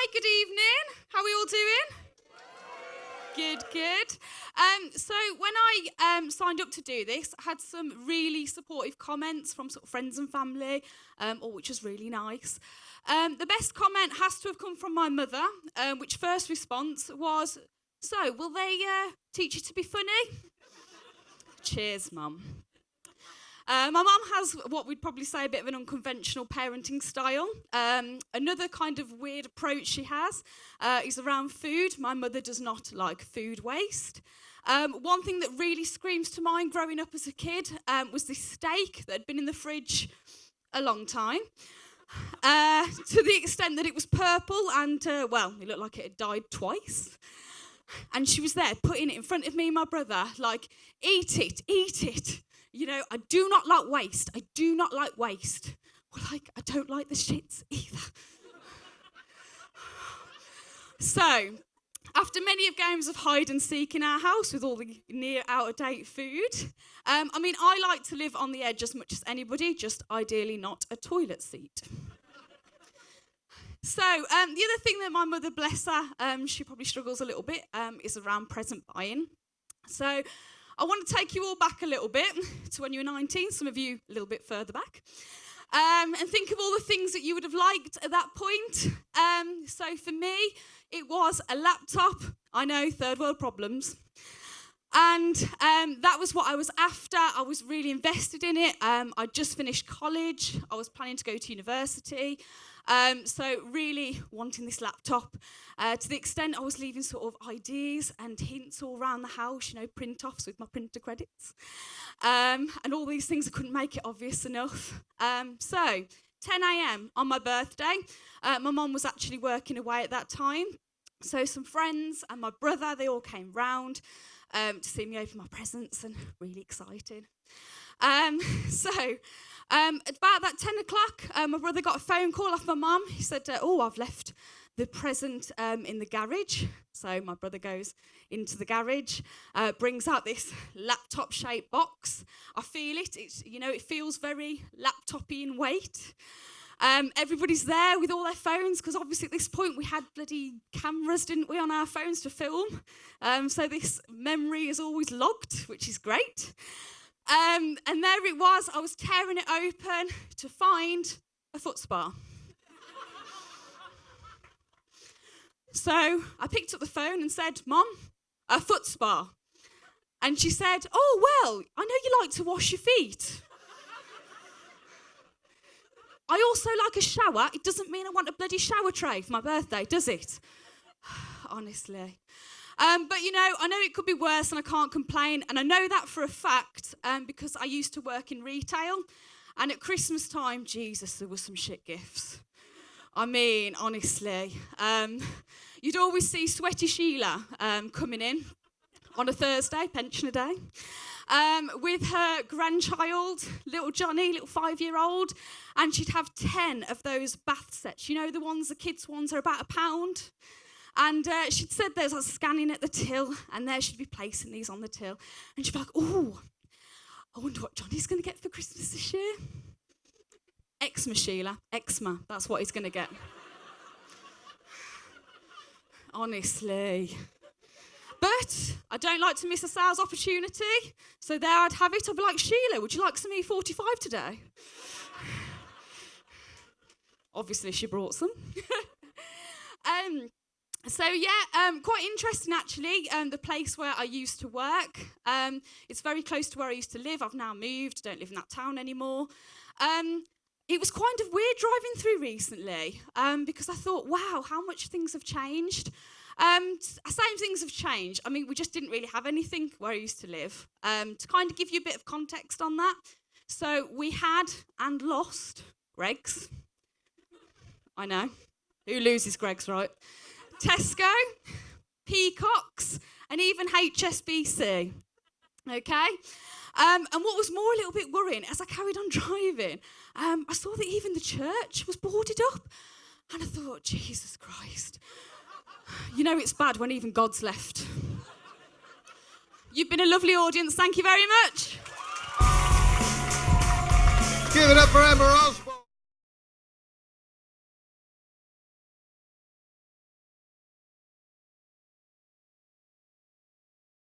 Hi, good evening. How are we all doing? Good. So when I signed up to do this, I had some really supportive comments from sort of friends and family, which was really nice. The best comment has to have come from my mother, which first response was, "So, will they teach you to be funny?" Cheers, Mum. My mum has what we'd probably say a bit of an unconventional parenting style. Another kind of weird approach she has is around food. My mother does not like food waste. One thing that really screams to mind growing up as a kid was this steak that had been in the fridge a long time. To the extent that it was purple and, it looked like it had died twice. And she was there putting it in front of me and my brother, like, eat it. You know, I do not like waste. Well, like, I don't like the shits either. So, after many of games of hide and seek in our house with all the near out-of-date food, I like to live on the edge as much as anybody, just ideally not a toilet seat. So, the other thing that my mother, bless her, she probably struggles a little bit, is around present buying. So, I want to take you all back a little bit to when you were 19, some of you a little bit further back, and think of all the things that you would have liked at that point. So for me, it was a laptop. I know, third world problems. And that was what I was after. I was really invested in it. I'd just finished college. I was planning to go to university. So really wanting this laptop to the extent I was leaving sort of ideas and hints all around the house, print-offs with my printer credits. And all these things, I couldn't make it obvious enough. So 10 a.m. on my birthday. My mum was actually working away at that time. So some friends and my brother, they all came round to see me open my presents, and really excited. At about that 10 o'clock, my brother got a phone call off my mum. He said, I've left the present in the garage. So my brother goes into the garage, brings out this laptop-shaped box. I feel it. It feels very laptop-y in weight. Everybody's there with all their phones, because obviously at this point we had bloody cameras, didn't we, on our phones to film. So this memory is always logged, which is great. And there it was. I was tearing it open to find a foot spa. So I picked up the phone and said, "Mom, a foot spa." And she said, "Oh, well, I know you like to wash your feet. I also like a shower. It doesn't mean I want a bloody shower tray for my birthday, does it?" Honestly. But, I know it could be worse and I can't complain. And I know that for a fact because I used to work in retail. And at Christmas time, Jesus, there were some shit gifts. I mean, honestly. You'd always see Sweaty Sheila coming in on a Thursday, pensioner day, with her grandchild, little Johnny, little 5-year-old. And she'd have 10 of those bath sets. The kids' ones are about £1. And she'd said there's like scanning at the till, and there she'd be placing these on the till. And she'd be like, "Oh, I wonder what Johnny's going to get for Christmas this year." Eczema, Sheila. Eczema. That's what he's going to get. Honestly. But I don't like to miss a sales opportunity. So there I'd have it. I'd be like, "Sheila, would you like some E45 today?" Obviously, she brought some. Quite interesting actually, the place where I used to work. It's very close to where I used to live. I've now moved, don't live in that town anymore. It was kind of weird driving through recently because I thought, wow, how much things have changed. Same things have changed. We just didn't really have anything where I used to live. To kind of give you a bit of context on that. So we had and lost Greggs. I know. Who loses Greggs, right? Tesco, Peacocks, and even HSBC. Okay? And what was more a little bit worrying, as I carried on driving, I saw that even the church was boarded up. And I thought, Jesus Christ. It's bad when even God's left. You've been a lovely audience. Thank you very much. Give it up for Emma Ross.